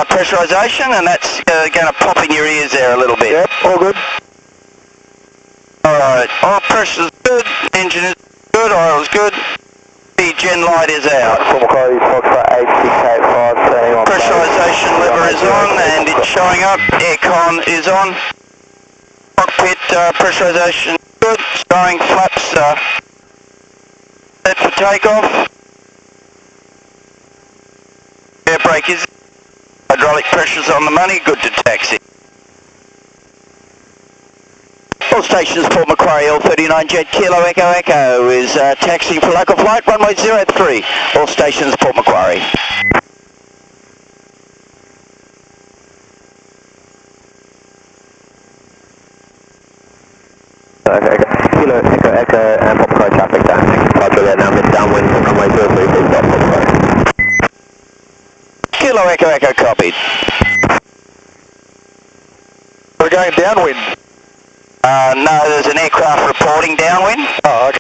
pressurisation, and that's going to pop in your ears there a little bit. Yep, all good. Alright, oil pressure's good, engine is good, oil's good, the gen light is out. Port Macquarie, Foxtrot 8685, turning on. Pressurisation lever is on and it's showing up, aircon is on. Cockpit pressurisation good, stowing flaps set for takeoff. Air brake is hydraulic pressure's on the money, good to taxi. All stations, Port Macquarie, L39 Jet Kilo Echo Echo is taxiing for local flight, runway 03. All stations, Port Macquarie. Kilo Echo Echo and Port Macquarie traffic down. Roger that now, mid downwind from runway 03, please stop Port Macquarie. Kilo Echo Echo copied. We're going downwind. No, there's an aircraft reporting downwind. Oh, okay.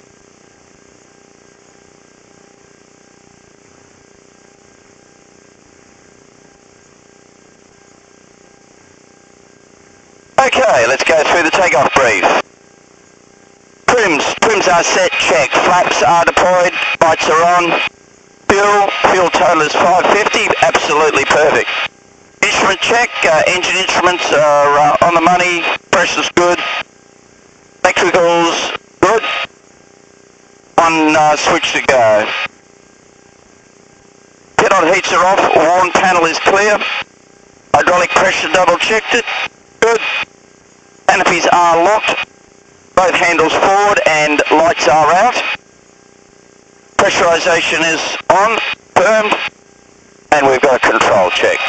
Okay, let's go through the takeoff brief. Trims are set, check. Flaps are deployed, lights are on. Fuel total is 550, absolutely perfect. Instrument check, engine instruments are on the money, pressure's good. Electricals good. One switch to go. Pit-on heats are off, warn panel is clear. Hydraulic pressure double checked it, good. Canopies are locked. Both handles forward and lights are out. Pressurisation is on, firmed, and we've got a control check.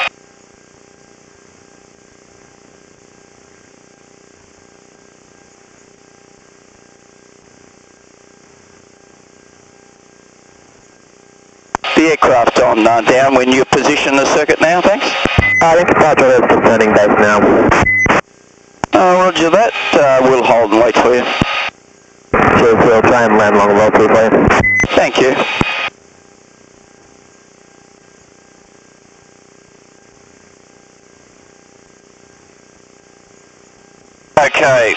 The aircraft on downwind, you position the circuit now, thanks? This departure is concerning base now. Roger that, we'll hold and wait for you. Cheers, we'll try and land along the road for you. Thank you. Okay.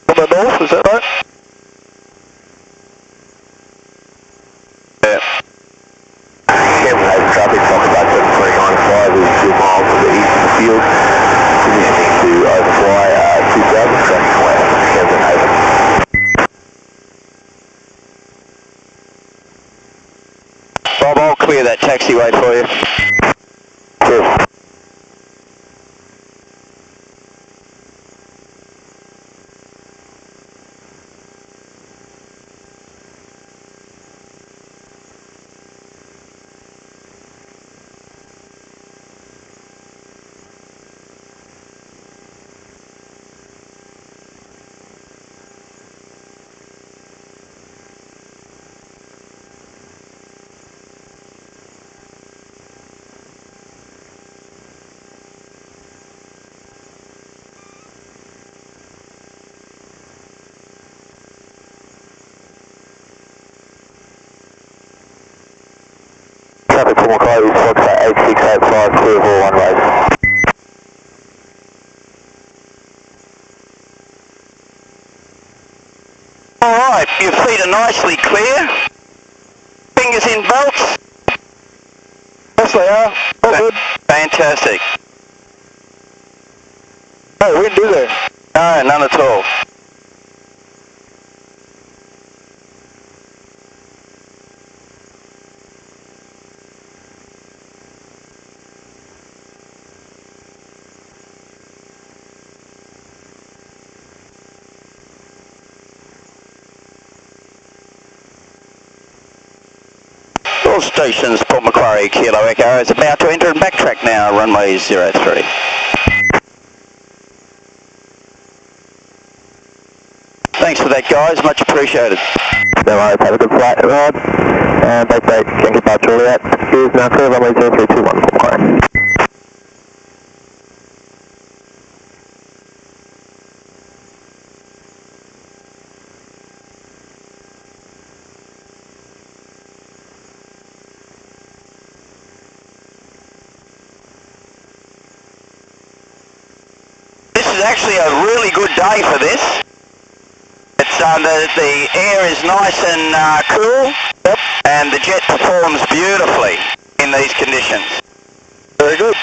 From the north, is that right? Yeah. Cameron traffic from about 739.5 is 2 miles to the east of the field. Positioning to overfly 2000, tracking west, Cameron Haven. Bob, I'll clear that taxiway for you. Cheers. Traffic Port Macquarie, Foxtrot 8685, clear of all runways. Alright, your feet are nicely clear. Fingers in belts. Yes, they are. All good. Fantastic. No wind, is there? No, none at all. All stations, Port Macquarie, Kilo Echo is about to enter and backtrack now, runway 03. Thanks for that, guys, much appreciated. No worries, have a good flight, Rod. And base rate, can get back shortly at. Cheers, now clear, runway 0321, Port Macquarie. actually a really good day for this. It's the air is nice and cool, yep, and the jet performs beautifully in these conditions. Very good.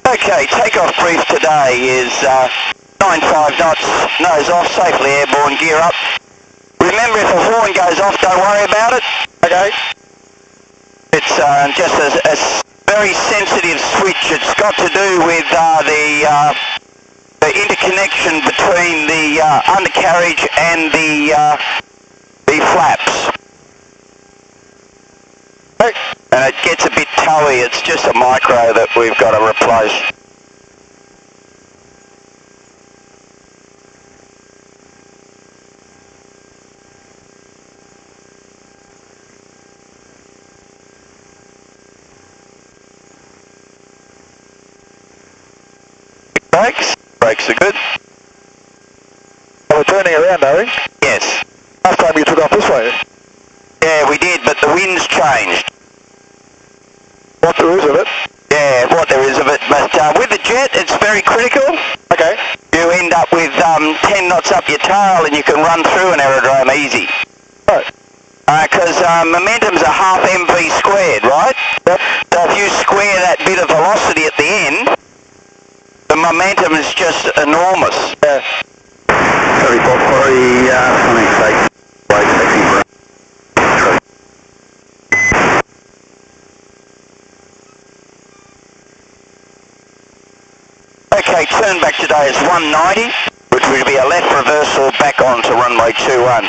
Okay, takeoff brief today is 95 knots, nose off, safely airborne, gear up. Remember, if a horn goes off, don't worry about it. Okay. It's just a very sensitive switch. It's got to do with the interconnection between the undercarriage and the flaps. Okay. And it gets a bit towy. It's just a micro that we've got to replace. Brakes? Brakes are good. We're turning around, are we? Yes. Last time you took off this way. Yeah, we did, but the wind's changed. What there is of it? Yeah, what there is of it. But with the jet, it's very critical. Okay. You end up with 10 knots up your tail and you can run through an aerodrome easy. Right. Because momentum's a half mv squared, right? Yep. So if you square that bit of velocity at the end, the momentum is just enormous. Port Macquarie, something safe. Right, taxi for Okay, turn back today is 190, which will be a left reversal back onto runway 21.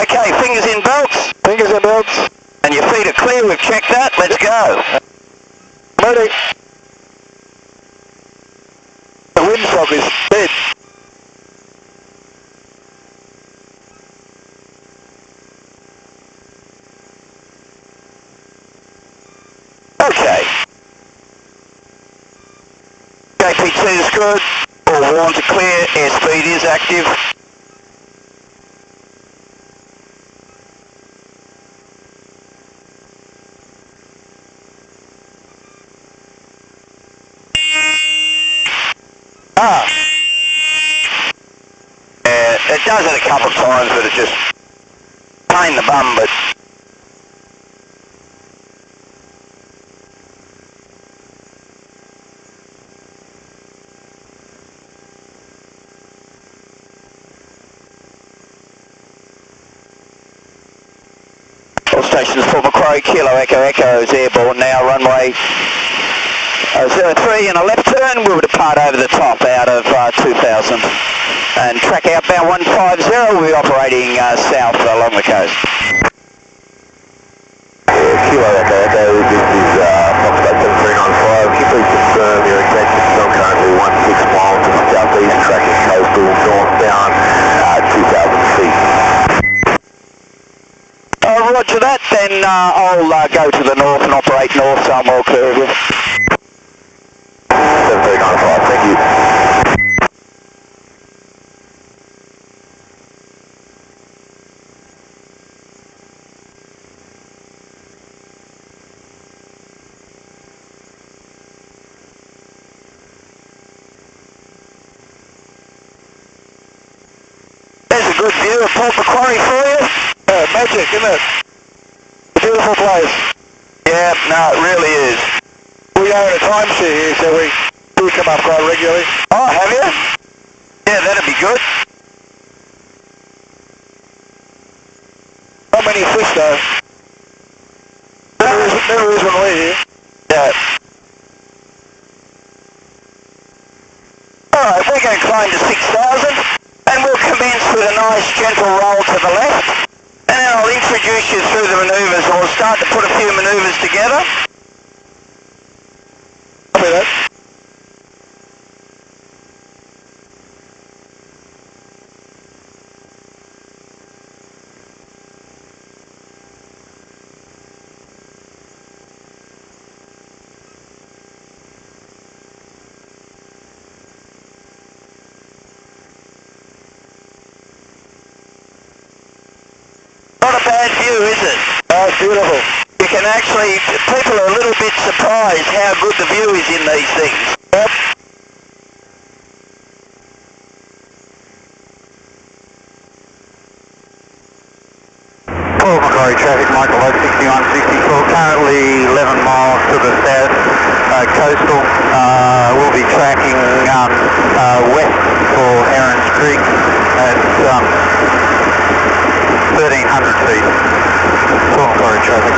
Okay, fingers in belts. Fingers in belts. And your feet are clear, we've checked that, let's go. Ready. The windsock is dead. Okay. JP2 is good, all warns are clear, airspeed is active. It does it a couple of times, but it's just pain in the bum, but all stations Port Macquarie, Kilo Echo Echo is airborne now, runway 03 and a left turn, we'll depart over the top out of 2000 and track outbound 150, we'll be operating south along the coast. Kilo Echo Echo, this is Foxtrot 7395. Can you please confirm your intentions? I'm currently 16 miles to the southeast, tracking coastal northbound 2,000 feet. Roger that, then I'll go to the north and operate north, so I'm well clear of you. 7395, thank you. There's a good view of Port Macquarie for you. Magic, isn't it? Beautiful place. Yeah, no, it really is. We own a timeshare here, so we do come up quite regularly. Oh, have you? Yeah, that'd be good. Not many fish though. Never is when we're here. Yeah. Alright, we're going to climb to 6,000 and we'll commence with a nice gentle roll to the left. And then I'll introduce you through the manoeuvres, or we'll start to put a few manoeuvres together. Copy that. actually, people are a little bit surprised how good the view is in these things. Yep. Port Macquarie traffic, Michael, 6164, currently 11 miles to the south, coastal. We'll be tracking west for Herons Creek at 1,300 feet. Port Macquarie traffic.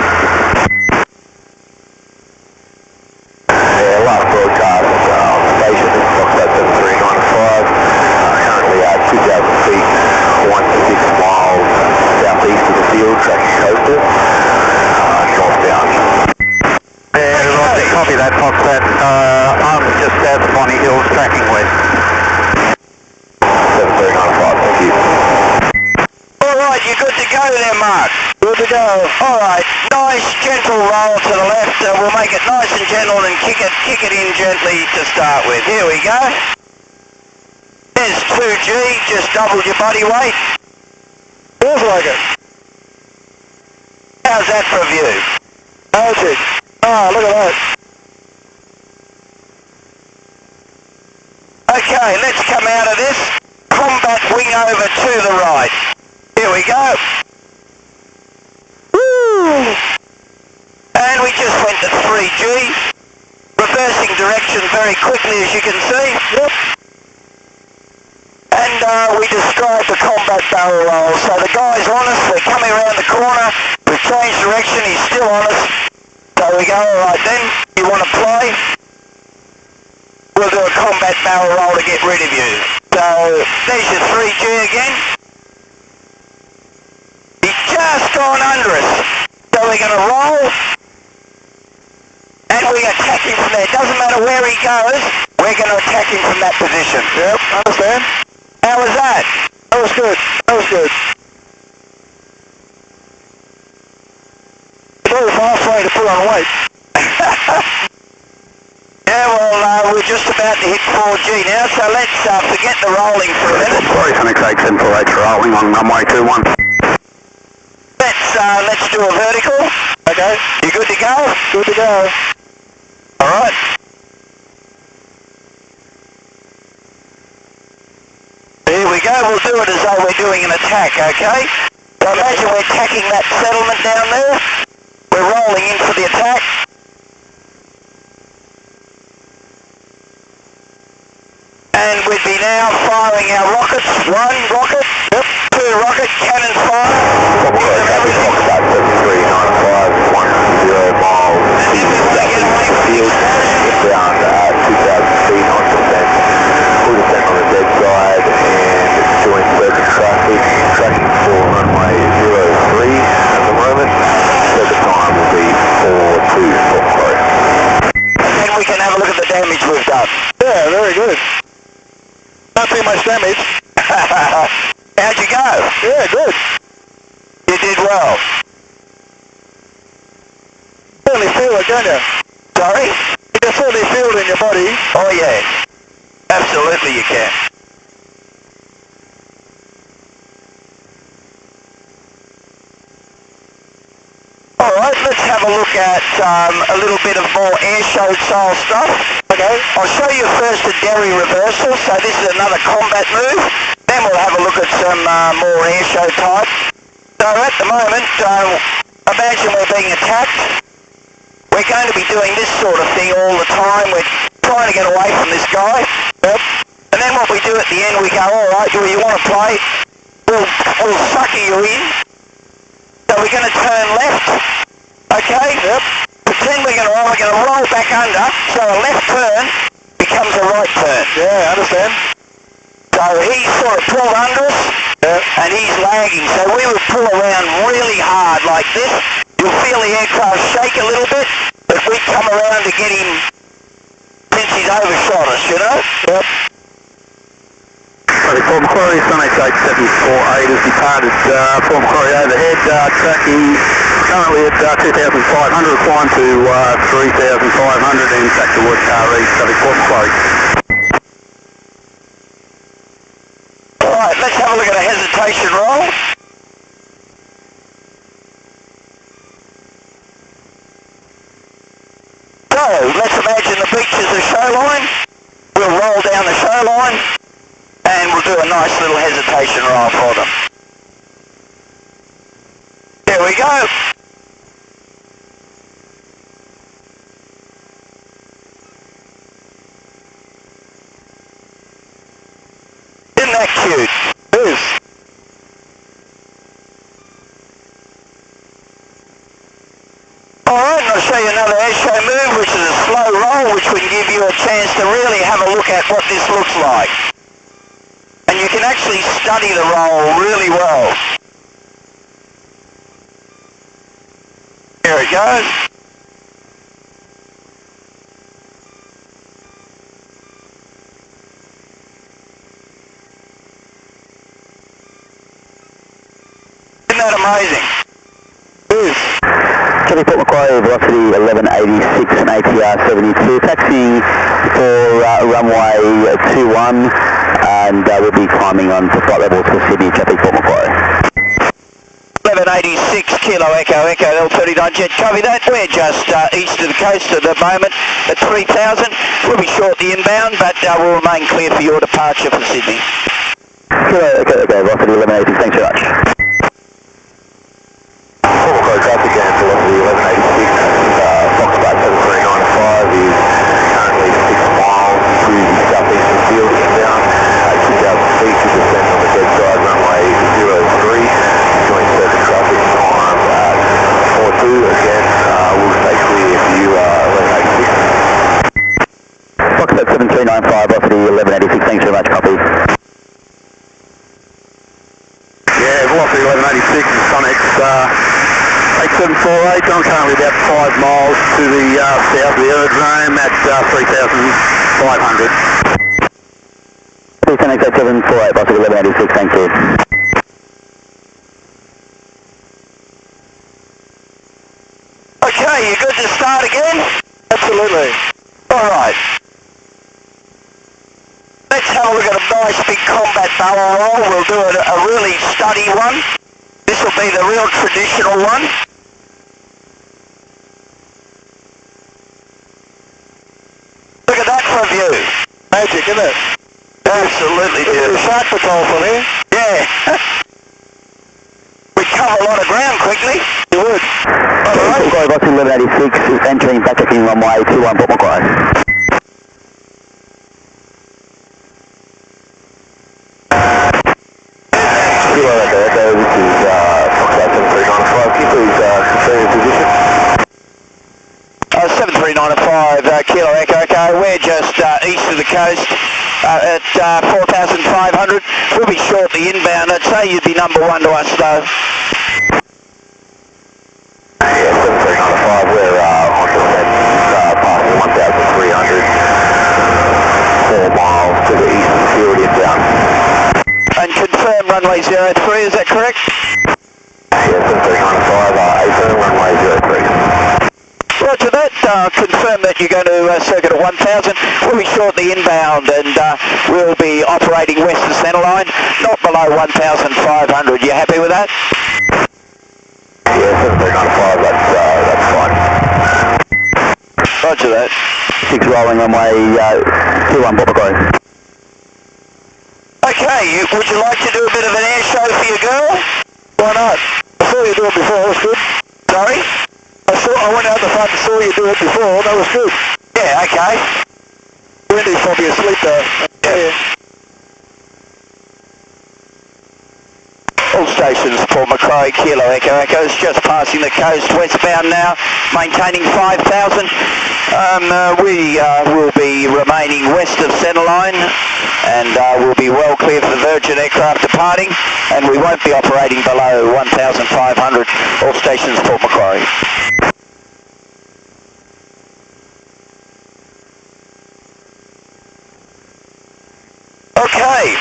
Yeah, last broadcast on the station is Foxtrot 7395, currently at 2,000 feet, 1 to 6 miles southeast of the field, tracking coastal, northbound. Yeah, right, copy that, Foxtrot. I'm just south of Bonnie Hills, tracking west. 7395, thank you. Alright, you're good to go there, Mark. Good to go. Alright, nice gentle roll to the left. We'll make it nice and gentle and kick it in gently to start with. Here we go. There's 2G, just double your body weight. Feels like it. How's that for a view? How's it? Oh, look at that. Okay, let's come out of this. Combat wing over to the right. Here we go. Woo! And we just went to 3G. Reversing direction very quickly, as you can see. Yep. And we described the combat barrel roll. So the guy's on us, we're coming around the corner, we've changed direction, he's still on us. So we go, alright then, you want to play? We'll do a combat barrel roll to get rid of you. So there's your 3G again. He's just gone under us. So we're going to roll, and we attack him from there. Doesn't matter where he goes, we're going to attack him from that position. Yep, understand. How was that? That was good. That was good. Very halfway to put on weight. Yeah, well, we're just about to hit 4G now, so let's forget the rolling for a minute. Sorry, Phoenix 8748 rolling on runway 21. Let's do a vertical. Okay. You good to go? Good to go. Alright. Here we go, we'll do it as though we're doing an attack, okay? So imagine we're attacking that settlement down there. We're rolling in for the attack. And we'd be now firing our rockets. 1 rocket, yep. 2 rocket, cannon fire. Give them everything. 7395, 10 miles field, down 2,000 feet on descent. Full descent on the dead side and join circuit traffic, tracking for runway 03 at the moment. So the time will be 42 Port Macquarie. And then we can have a look at the damage we've done. Yeah, very good. Not too much damage. How'd you go? Yeah, good. You did well. Certainly feel it, don't you? Sorry? You can certainly feel it in your body. Oh yeah. Absolutely you can. Alright, let's have a look at a little bit of more air show style stuff. Okay, I'll show you first a derry reversal, so this is another combat move. Then we'll have a look at some more air show type. So at the moment, imagine we're being attacked. We're going to be doing this sort of thing all the time. We're trying to get away from this guy. Yep. And then what we do at the end, we go, alright, do you want to play? We'll sucker you in. So we're going to turn left, okay? Yep. Pretend we're going to roll back under, so a left turn becomes a right turn. Yeah, I understand. So he's sort of pulled under us, and he's lagging. So we would pull around really hard like this. You'll feel the aircraft shake a little bit, but we come around to get him since he's overshot us, you know? Yep. Port Macquarie, Phoenix 8748 has departed Port Macquarie overhead, tracking currently at 2,500, climb to 3,500 and back towards East, Port Macquarie. Alright, let's have a look at a hesitation roll. let's imagine the beach is a shoreline. We'll roll down the shoreline and we'll do a nice little hesitation roll for them. There we go. Isn't that cute? It is. Alright, I'll show you another airshow move, which is a slow roll, which will give you a chance to really have a look at what this looks like. And you can actually study the roll really well. Here it goes. Isn't that amazing? It is. Port Macquarie, velocity 1186 and ATR 72, taxiing for runway 21 and we'll be climbing on to flight levels for Sydney, traffic Port Macquarie. 1186 Kilo Echo Echo L39 jet, copy that. We're just east of the coast at the moment at 3000. We'll be short the inbound, but we'll remain clear for your departure for Sydney. Kilo Echo Echo, velocity 1186, thanks very much. Port Macquarie traffic and velocity 1186, Foxtrot 7395 is currently 6 miles to the southeastern field inbound, 2,000 feet to descend on the dead side, runway 03, joint circuit traffic time 42, again, we'll stay clear if you 1186. Foxtrot 7395, velocity 1186, thanks very much, copy. Yeah, velocity 1186 is Sonex 8748. I'm currently about 5 miles to the south of the aerodrome at 3,500. Sonex 8748, velocity 1186, thank you. Okay, you good to start again? Absolutely. Alright. Let's have a look at a nice big combat barrel roll. We'll do a really steady one. This will be the real traditional one. Look at that for a view. Magic, isn't it? Absolutely It's a beautiful. shark patrol from here. Yeah. We cover a lot of ground quickly. You would. Port Macquarie, velocity 1186 is entering backtracking runway 21 Port Macquarie. Kilo Echo Echo, this is Foxtrot 7395, can you please confirm your position? 7395 Kilo Echo Echo. We're just east of the coast at 4,500. We'll be short the inbound. I'd say you'd be number one to us though. Yeah, 7395, we're on descent past 1,300, 4 miles to the east of the field inbound. And confirm runway 03, is that correct? Yeah, 7395, affirm runway 03. Roger that. Confirm that you're going to circuit at 1,000. We'll be short the inbound and we'll be operating west of centreline, not below 1,500. You happy with that? Yeah, 7395, that's fine. Roger that. 6 rolling runway 21 Port Macquarie. Okay, would you like to do a bit of an air show for your girl? Why not? I saw you do it before, that was good. Sorry? I went out the front and saw you do it before, that was good. Yeah, okay. Wendy's probably asleep though. Yeah. All stations, Port Macquarie, Kilo Echo Echoes, just passing the coast westbound now, maintaining 5,000. We will be remaining west of centreline and we'll be well clear for the Virgin aircraft departing, and we won't be operating below 1,500. All stations, Port Macquarie. Okay,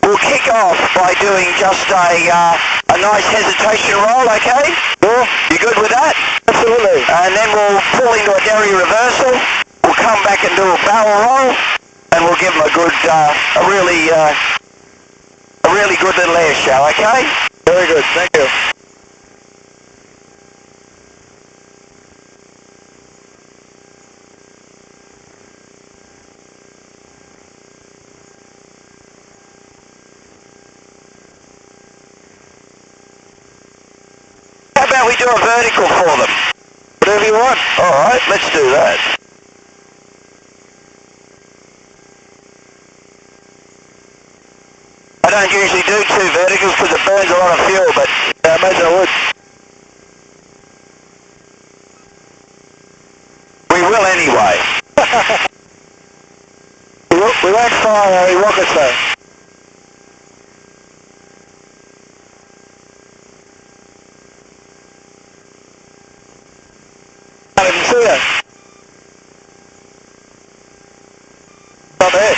we'll kick off by doing just a nice hesitation roll, okay? Sure. You good with that? Absolutely. And then we'll pull into a derry reversal, we'll come back and do a barrel roll, and we'll give them a good, a really good little air show, okay? Very good, thank you. do a vertical for them? Whatever you want. Alright, let's do that. I don't usually do 2 verticals because it burns a lot of fuel, but Yeah, I imagine I would. we will anyway. We won't fire any rockets though. I didn't see it. Not there.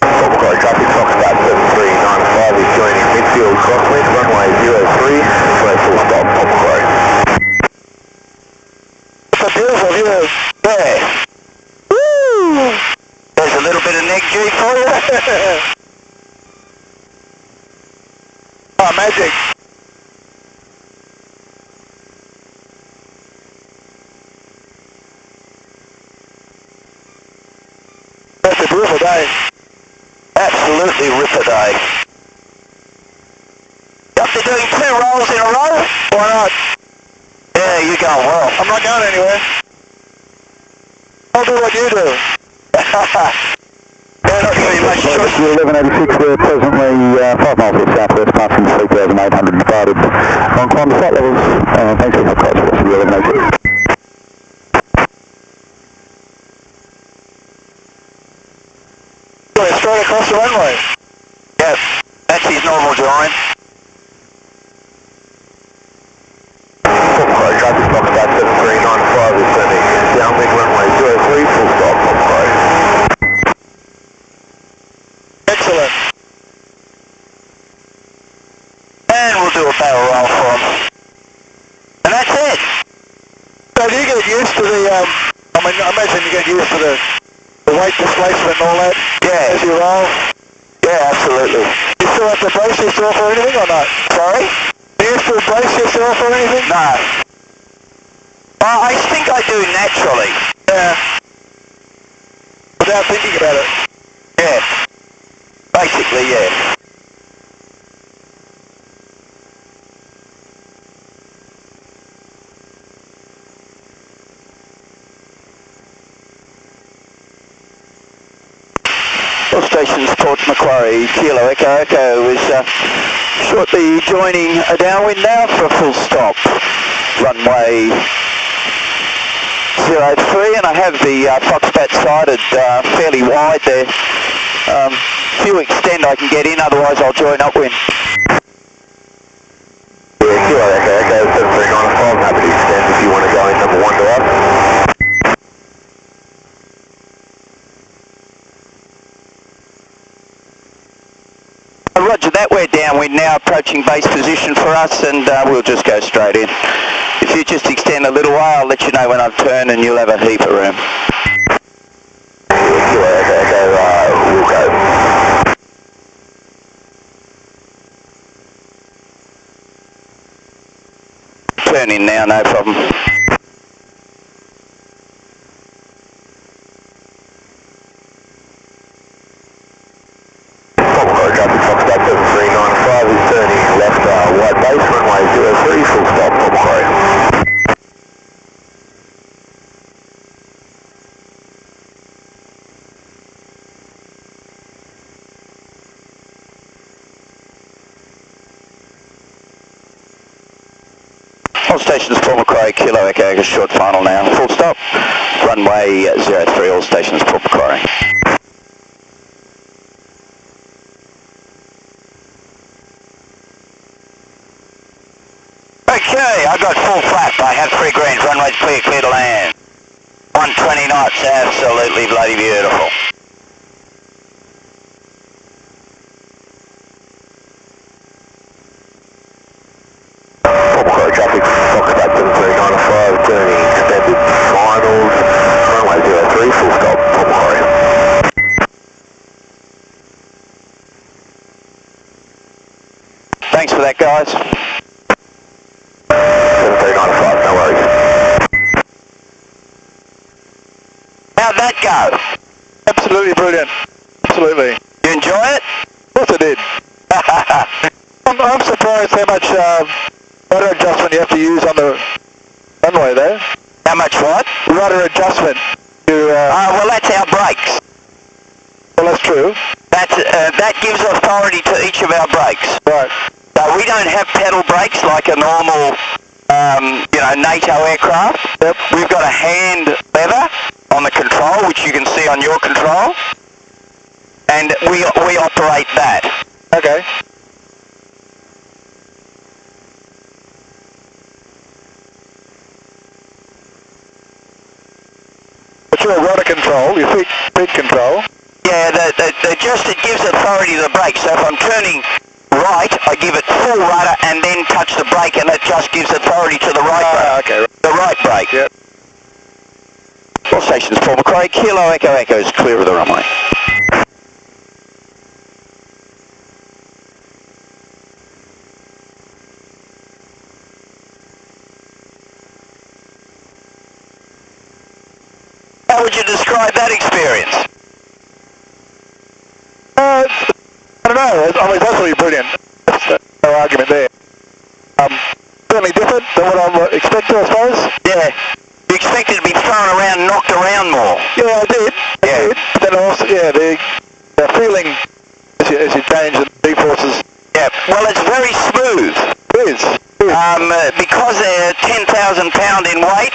Port Macquarie traffic, Foxtrot 7395 is joining midfield crosswind, runway 03, for a full stop, Port Macquarie. It's a beautiful view. There. Woo! There's a little bit of neg G for you. Oh, magic. That's a beautiful day. Absolutely ripper day. After doing 2 rolls in a row? Why not? Yeah, you're going well. I'm not going anywhere. I'll do what you do. Yeah, not very much choice. 1186, we're presently 5 miles to the southwest, passing 3,800 departed. On climb flight levels, thanks for the cross, 1186. Going straight across the runway. Yes, that's his normal join. Port Macquarie traffic, Foxtrot 7395 is turning downwind runway 03, full stop, Port Macquarie. Excellent. And we'll do a barrel roll for him. And that's it. So do you get used to the, I mean, I imagine you get used to the weight displacement and all that Yeah. as you roll. Yeah, absolutely. You still have to brace yourself or anything or not? Sorry? Do you still brace yourself or anything? No. I think I do naturally. Yeah. Without thinking about it. Yeah. Basically, yeah. All stations, Port Macquarie, Kilo Echo Echo is shortly joining a downwind now for a full stop. Runway 03, and I have the Foxbat sided fairly wide there. Few extend I can get in, otherwise I'll join upwind. Yeah, Kilo Echo Echo 7395, happy to extend if you want to go in number 1 to us. Roger that, we're downwind now, approaching base position for us, and we'll just go straight in. If you just extend a little while, I'll let you know when I've turned and you'll have a heap of room. Kilo Echo Echo, we'll go. Turn in now, no problem. Port Macquarie traffic, Foxtrot 7395 is turning left, wide base, runway 03, full stop, Port Macquarie. All stations, Port Macquarie, Kilo Echo Echo, short final now, full stop. Runway 03, all stations, Port Macquarie. Okay, I got full flap. I have 3 greens. Runway's clear to land. 120 knots, absolutely bloody beautiful. Port Macquarie traffic, Foxtrot 7395, turning extended finals, runway 03, full stop, Port Macquarie. Thanks for that, guys. 7395, no worries. absolutely brilliant. Absolutely. You enjoy it? Of course I did. I'm surprised how much rudder adjustment you have to use on the runway though. How much what? Rudder adjustment. Well, that's our brakes. Well, that's true. That gives authority to each of our brakes. Right. So we don't have pedal brakes like a normal, NATO aircraft. Yep. We've got a hand lever on the control, which you can see on your control, and we operate that. Okay. But you're a rudder control, your feet control. Yeah, it gives authority to the brake. So if I'm turning right, I give it full rudder and then touch the brake, and it just gives authority to the right brake. Okay. The right brake. Yep. All stations, Port Macquarie, Kilo Echo Echo is clear of the runway. How would you describe that experience? I don't know. I mean, it's absolutely brilliant. There's no argument there. Certainly different than what I'm expecting, I suppose. Yeah. You expected to be thrown around, knocked around more. Yeah, I did. Yeah. But then also, yeah, the feeling as you change the G-forces. Yeah. Well, it's very smooth. It is. Because they're 10,000 pound in weight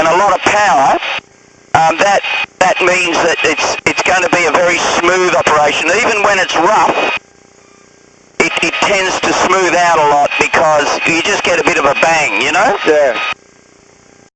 and a lot of power, that means that it's going to be a very smooth operation. Even when it's rough, it tends to smooth out a lot because you just get a bit of a bang, you know? Yeah.